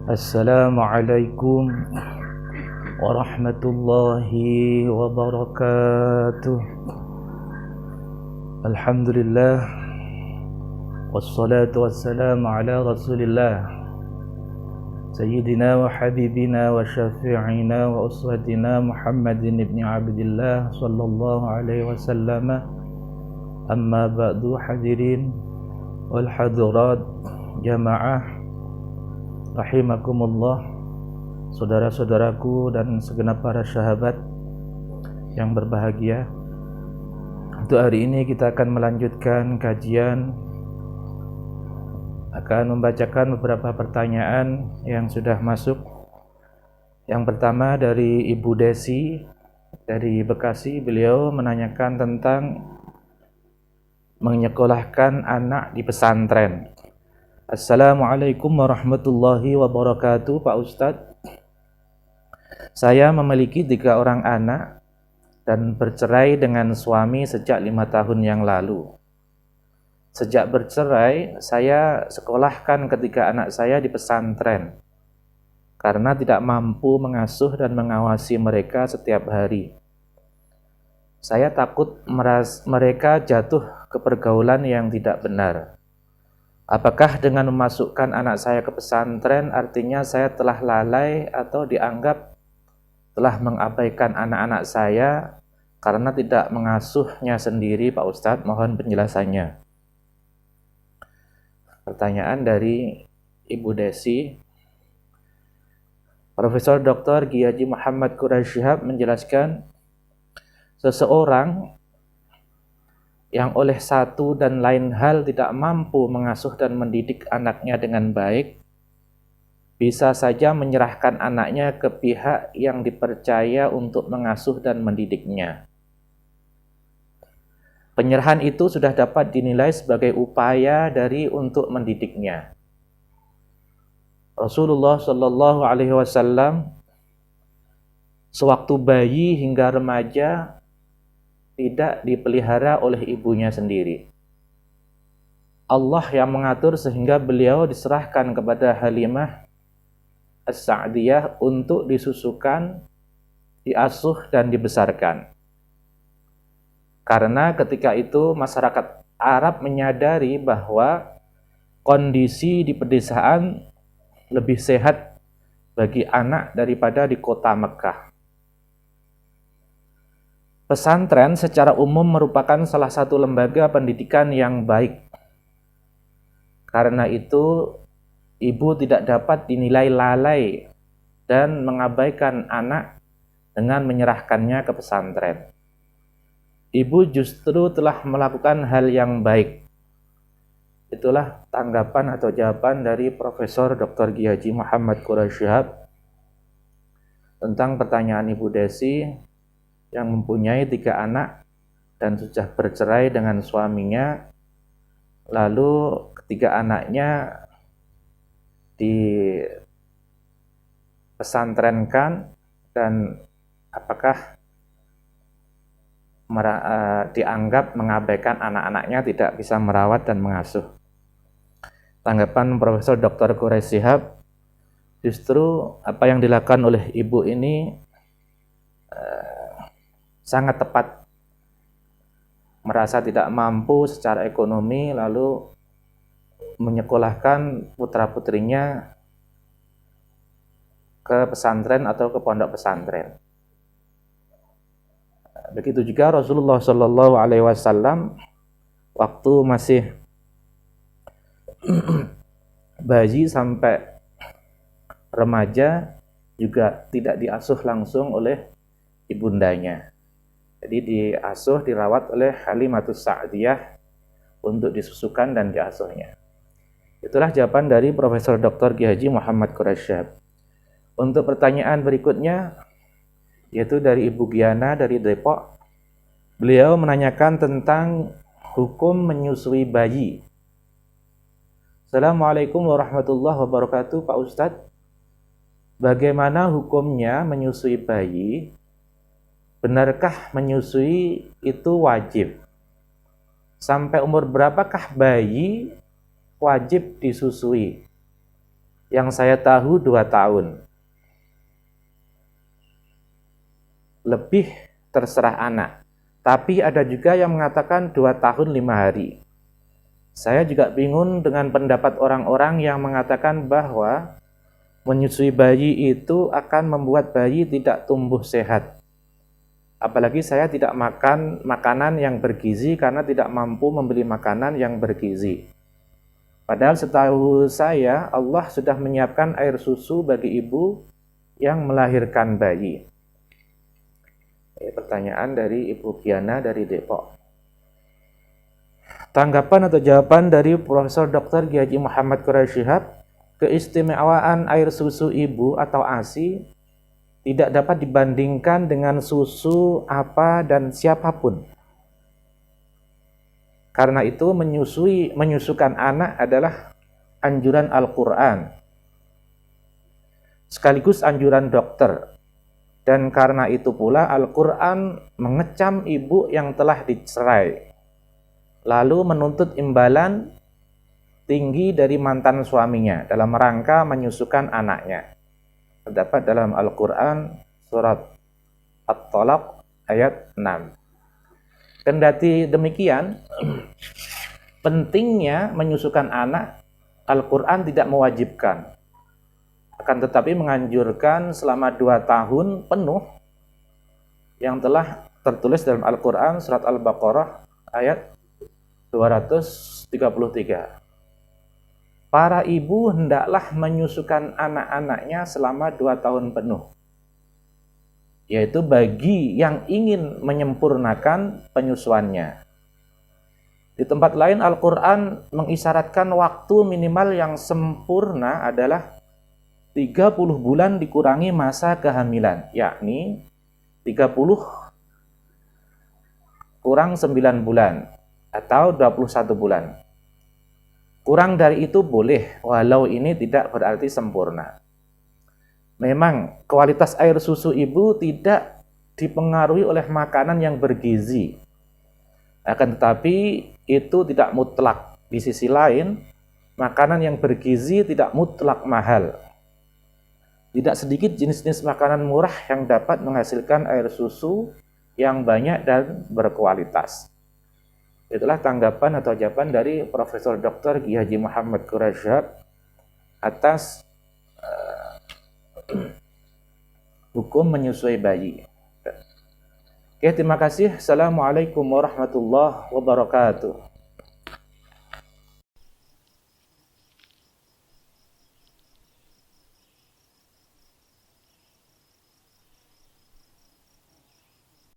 Assalamualaikum warahmatullahi wabarakatuh. Alhamdulillah, wassalatu wassalamu ala rasulillah, Sayyidina wa habibina wa syafi'ina wa uswatina Muhammadin ibn Abdillah sallallahu alaihi wasallam. Amma ba'du, hadirin wal hadirat jamaah rahimakumullah, saudara-saudaraku dan segenap para sahabat yang berbahagia. Untuk hari ini kita akan melanjutkan kajian, akan membacakan beberapa pertanyaan yang sudah masuk. Yang pertama dari Ibu Desi dari Bekasi. Beliau menanyakan tentang menyekolahkan anak di pesantren. Assalamualaikum warahmatullahi wabarakatuh. Pak Ustadz, saya memiliki 3 orang anak dan bercerai dengan suami sejak 5 tahun yang lalu. Sejak bercerai, saya sekolahkan ketiga anak saya di pesantren karena tidak mampu mengasuh dan mengawasi mereka setiap hari. Saya takut mereka jatuh ke pergaulan yang tidak benar. Apakah dengan memasukkan anak saya ke pesantren artinya saya telah lalai atau dianggap telah mengabaikan anak-anak saya karena tidak mengasuhnya sendiri, Pak Ustadz? Mohon penjelasannya. Pertanyaan dari Ibu Desi. Profesor Dr. Kiai Muhammad Quraish Shihab menjelaskan, seseorang yang oleh satu dan lain hal tidak mampu mengasuh dan mendidik anaknya dengan baik, bisa saja menyerahkan anaknya ke pihak yang dipercaya untuk mengasuh dan mendidiknya. Penyerahan itu sudah dapat dinilai sebagai upaya dari untuk mendidiknya. Rasulullah Shallallahu Alaihi Wasallam sewaktu bayi hingga remaja tidak dipelihara oleh ibunya sendiri. Allah yang mengatur sehingga beliau diserahkan kepada Halimah As-Sa'diyah untuk disusukan, diasuh dan dibesarkan. Karena ketika itu masyarakat Arab menyadari bahwa kondisi di pedesaan lebih sehat bagi anak daripada di kota Mekah. Pesantren secara umum merupakan salah satu lembaga pendidikan yang baik. Karena itu, ibu tidak dapat dinilai lalai dan mengabaikan anak dengan menyerahkannya ke pesantren. Ibu justru telah melakukan hal yang baik. Itulah tanggapan atau jawaban dari Profesor Dr. Kiai Muhammad Quraish Shihab tentang pertanyaan Ibu Desi yang mempunyai 3 anak dan sudah bercerai dengan suaminya, lalu ketiga anaknya dipesantrenkan, dan apakah dianggap mengabaikan anak-anaknya, tidak bisa merawat dan mengasuh. Tanggapan Profesor Dr. Quraish Shihab, justru apa yang dilakukan oleh ibu ini sangat tepat. Merasa tidak mampu secara ekonomi lalu menyekolahkan putra-putrinya ke pesantren atau ke pondok pesantren. Begitu juga Rasulullah Shallallahu Alaihi Wasallam waktu masih bayi sampai remaja juga tidak diasuh langsung oleh ibundanya. Jadi diasuh, dirawat oleh Halimatus Sa'diyah untuk disusukan dan diasuhnya. Itulah jawaban dari Profesor Dr. Kiai Muhammad Quraish Shihab. Untuk pertanyaan berikutnya, yaitu dari Ibu Giana dari Depok. Beliau menanyakan tentang hukum menyusui bayi. Assalamualaikum warahmatullahi wabarakatuh, Pak Ustadz. Bagaimana hukumnya menyusui bayi? Benarkah menyusui itu wajib? Sampai umur berapakah bayi wajib disusui? Yang saya tahu 2 tahun. Lebih terserah anak. Tapi ada juga yang mengatakan 2 tahun 5 hari. Saya juga bingung dengan pendapat orang-orang yang mengatakan bahwa menyusui bayi itu akan membuat bayi tidak tumbuh sehat. Apalagi saya tidak makan makanan yang bergizi karena tidak mampu membeli makanan yang bergizi. Padahal setahu saya Allah sudah menyiapkan air susu bagi ibu yang melahirkan bayi. Pertanyaan dari Ibu Kiana dari Depok. Tanggapan atau jawaban dari Profesor Dr. Kiai Muhammad Quraish Shihab, keistimewaan air susu ibu atau ASI tidak dapat dibandingkan dengan susu apa dan siapapun. Karena itu menyusukan anak adalah anjuran Al-Quran, sekaligus anjuran dokter. Dan karena itu pula Al-Quran mengecam ibu yang telah dicerai, lalu menuntut imbalan tinggi dari mantan suaminya dalam rangka menyusukan anaknya. Terdapat dalam Al-Quran surat At-Talaq ayat 6. Kendati demikian, pentingnya menyusukan anak, Al-Quran tidak mewajibkan. Akan tetapi menganjurkan selama 2 tahun penuh yang telah tertulis dalam Al-Quran surat Al-Baqarah ayat 233. Para ibu hendaklah menyusukan anak-anaknya selama 2 tahun penuh, yaitu bagi yang ingin menyempurnakan penyusuannya. Di tempat lain Al-Quran mengisyaratkan waktu minimal yang sempurna adalah 30 bulan dikurangi masa kehamilan, yakni 30 kurang 9 bulan atau 21 bulan. Kurang dari itu boleh, walau ini tidak berarti sempurna. Memang kualitas air susu ibu tidak dipengaruhi oleh makanan yang bergizi. Akan tetapi itu tidak mutlak. Di sisi lain, makanan yang bergizi tidak mutlak mahal. Tidak sedikit jenis-jenis makanan murah yang dapat menghasilkan air susu yang banyak dan berkualitas. Itulah tanggapan atau jawaban dari Profesor Dr. Kiai Muhammad Quraish Shihab atas hukum menyusui bayi. Oke, terima kasih. Assalamualaikum warahmatullahi wabarakatuh.